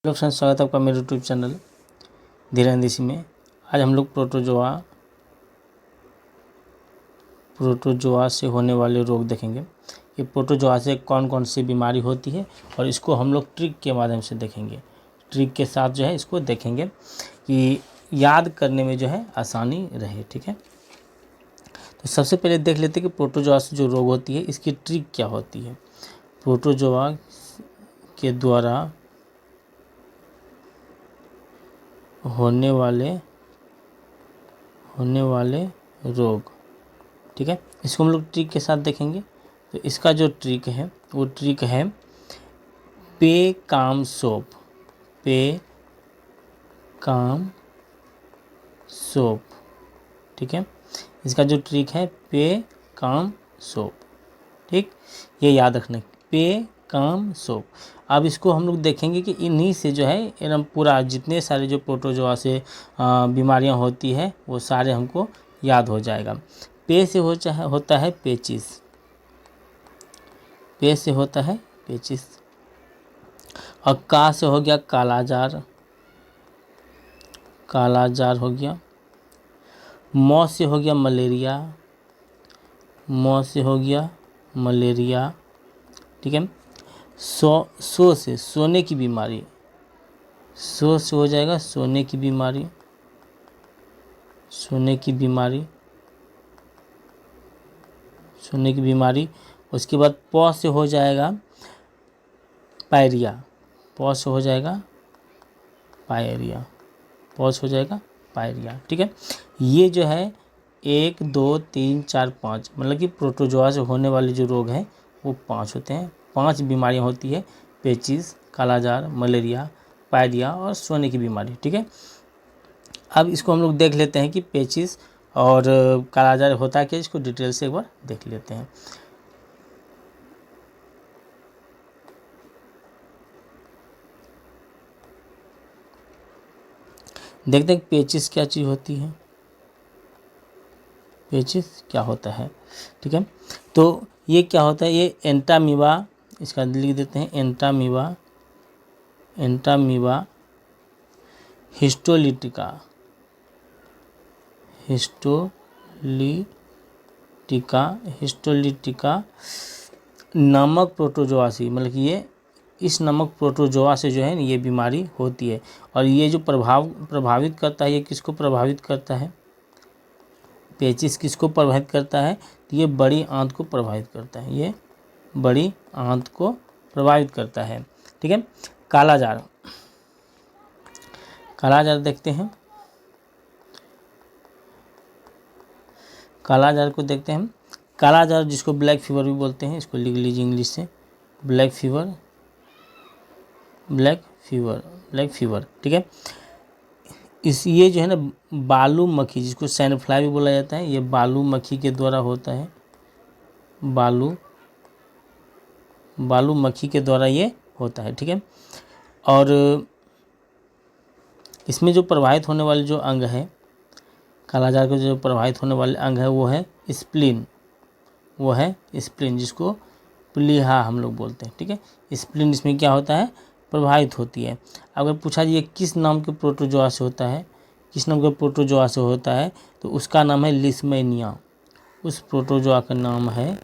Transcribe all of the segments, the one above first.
Hello friends, स्वागत है आपका मेरे यूट्यूब चैनल धीरेन्द्र देसी में। आज हम लोग प्रोटोजोआ से होने वाले रोग देखेंगे। ये प्रोटोजोआ से कौन कौन सी बीमारी होती है और इसको हम लोग ट्रिक के माध्यम से देखेंगे। ट्रिक के साथ जो है इसको देखेंगे कि याद करने में जो है आसानी रहे। ठीक है, तो सबसे पहले देख लेते हैं कि प्रोटोजोआ से जो रोग होती है इसकी ट्रिक क्या होती है। प्रोटोजोआ के द्वारा होने वाले रोग, ठीक है, इसको हम लोग ट्रिक के साथ देखेंगे। तो इसका जो ट्रिक है वो ट्रिक है पे काम सोप। ठीक है, इसका जो ट्रिक है पे काम सोप। ठीक, ये याद रखना, पे काम सोप। अब इसको हम लोग देखेंगे कि इन्हीं से जो है एकदम पूरा जितने सारे जो प्रोटोजोआ से बीमारियां होती है वो सारे हमको याद हो जाएगा। पे से होता है पेचिस। पे से होता है पेचिस। और का से हो गया कालाजार हो गया। मौ से हो गया मलेरिया। ठीक है, सो से सोने की बीमारी। सो से हो जाएगा सोने की बीमारी। उसके बाद पौ से हो जाएगा पायरिया। ठीक है, ये जो है 1 2 3 4 5 मतलब कि प्रोटोजोआ से होने वाले जो रोग हैं वो 5 होते हैं। 5 बीमारियां होती है, पेचिस, कालाजार, मलेरिया, पायरिया और सोने की बीमारी। ठीक है, अब इसको हम लोग देख लेते हैं कि पेचिस और कालाजार होता है क्या, इसको डिटेल से एक बार देख लेते हैं। देखते हैं पेचिस क्या चीज़ होती है, पेचिस क्या होता है। ठीक है, तो ये क्या होता है, ये एंटामीबा, इसका लिख देते हैं एंटामीबा हिस्टोलिटिका नामक प्रोटोजोआ से, मतलब कि ये इस नमक प्रोटोजोआ से जो है ये बीमारी होती है। और ये जो प्रभावित करता है, ये किसको प्रभावित करता है, पेचिस किसको प्रभावित करता है, तो ये बड़ी आंत को प्रभावित करता है। ठीक है, कालाजार देखते हैं। कालाजार को देखते हैं हम। कालाजार जिसको ब्लैक फीवर भी बोलते हैं, इसको लिख लीजिए इंग्लिश से, ब्लैक फीवर। ठीक है, ये जो है ना बालू मक्खी, जिसको सैनफ्लाई भी बोला जाता है, ये बालू मक्खी के द्वारा होता है। बालू मक्खी के द्वारा ये होता है। ठीक है, और इसमें जो प्रभावित होने वाले जो अंग है, कालाजार के जो प्रभावित होने वाले अंग है वो है स्प्लीन, जिसको प्लीहा हम लोग बोलते हैं। ठीक है, स्प्लीन इसमें क्या होता है, प्रभावित होती है। अगर पूछा जाए किस नाम के प्रोटोजोआ से होता है, तो उसका नाम है लिस्मेनिया। उस प्रोटोजोआ का नाम है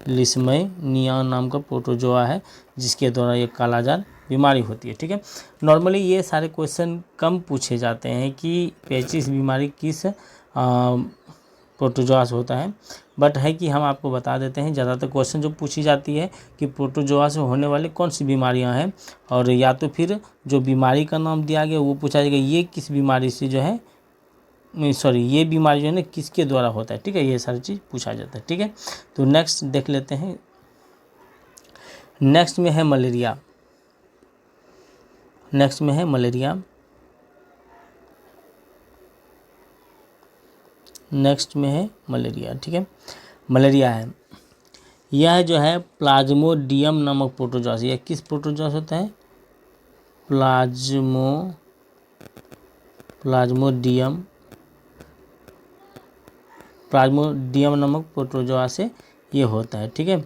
लिस्मेनिया नाम का प्रोटोजोआ है, जिसके द्वारा ये कालाजार बीमारी होती है। ठीक है, नॉर्मली ये सारे क्वेश्चन कम पूछे जाते हैं कि पेचिस बीमारी किस प्रोटोजोआ से होता है, बट है कि हम आपको बता देते हैं। ज़्यादातर क्वेश्चन जो पूछी जाती है कि प्रोटोजोआ से होने वाले कौन सी बीमारियां हैं, और या तो फिर जो बीमारी का नाम दिया गया वो पूछा जाएगा ये किस बीमारी से जो है, ये बीमारी जो है ना किसके द्वारा होता है। ठीक है, ये सारी चीज़ पूछा जाता है। ठीक है, तो नेक्स्ट देख लेते हैं। नेक्स्ट में है मलेरिया। ठीक है, मलेरिया है, यह जो है प्लाज्मोडियम नामक प्रोटोजोआ से, यह किस प्रोटोजोआ से होता है, प्लाज्मोडियम नामक प्रोटोजोआ से ये होता है। ठीक है,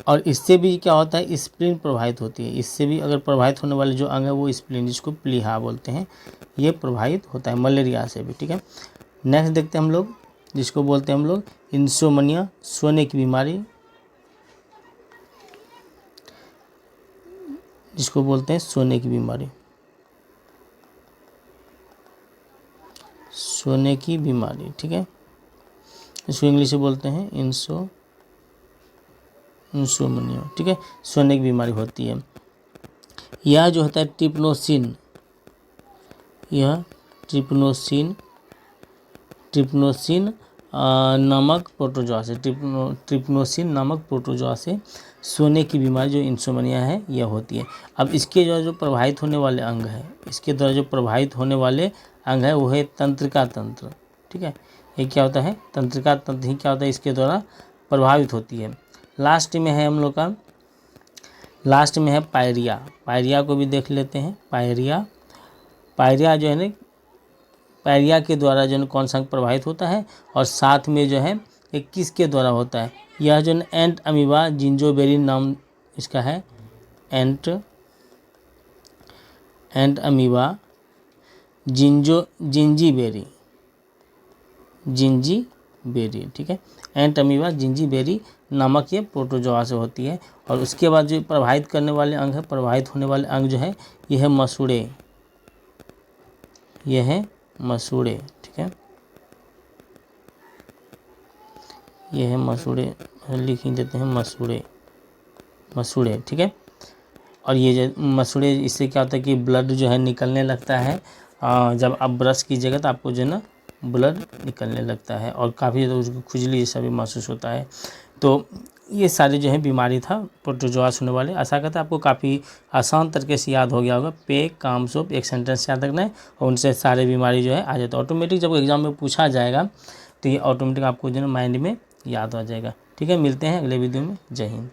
और इससे भी क्या होता है, स्प्लीन प्रभावित होती है। इससे भी अगर प्रभावित होने वाले जो अंग है वो स्प्लीन, जिसको प्लीहा बोलते हैं, ये प्रभावित होता है मलेरिया से भी। ठीक है, नेक्स्ट देखते हैं हम लोग, जिसको बोलते हैं हम लोग इंसोमनिया, सोने की बीमारी, जिसको बोलते हैं सोने की बीमारी, सोने की बीमारी। ठीक है, इसको इंग्लिश में बोलते हैं इंसोमनिया। ठीक है, सोने की बीमारी होती है। यह जो होता है ट्रिप्नोसिन, यह ट्रिप्नोसिन नामक प्रोटोजोआ से, ट्रिप्नोसिन नामक प्रोटोजोआ से सोने की बीमारी जो इंसोमनिया है यह होती है। अब इसके जो प्रभावित होने वाले अंग है, इसके द्वारा जो प्रभावित होने वाले अंग है वो है तंत्रिका तंत्र। ठीक है, ये क्या होता है, तंत्रिका तंत्र ही क्या होता है, इसके द्वारा प्रभावित होती है। लास्ट में है हम लोग का, लास्ट में है पायरिया। पायरिया को भी देख लेते हैं। पायरिया जो है ना, पायरिया के द्वारा जो है कौन सा अंग प्रभावित होता है, और साथ में जो है ये किसके द्वारा होता है, यह जो है एंट अमीबा जिंजोबेरी नाम इसका है, एंट अमीबा जिंजीबेरी। ठीक है, एंट अमीबा जिंजीबेरी नामक ये प्रोटोजोआ से होती है। और उसके बाद जो प्रभावित करने वाले अंग है, प्रभावित होने वाले अंग जो है यह है मसूड़े, यह है मसूड़े। ठीक है, यह है मसूड़े, लिख ही देते हैं मसूड़े। ठीक है, और ये जो मसूड़े, इससे क्या होता है कि ब्लड जो है निकलने लगता है। जब आप ब्रश कीजिएगा तो आपको जो है ना ब्लड निकलने लगता है, और काफ़ी ज़्यादा उसको खुजली ये सब महसूस होता है। तो ये सारी जो है बीमारी था प्रोटोजोआस होने वाले। आशा करता है आपको काफ़ी आसान तरीके से याद हो गया होगा। पे, काम, सोप, एक सेंटेंस याद रखना है, और उनसे सारे बीमारी जो है आ जाता है ऑटोमेटिक। जब एग्जाम में पूछा जाएगा तो ये ऑटोमेटिक आपको जो है माइंड में याद आ जाएगा। ठीक है, मिलते हैं अगले वीडियो में। जय हिंद।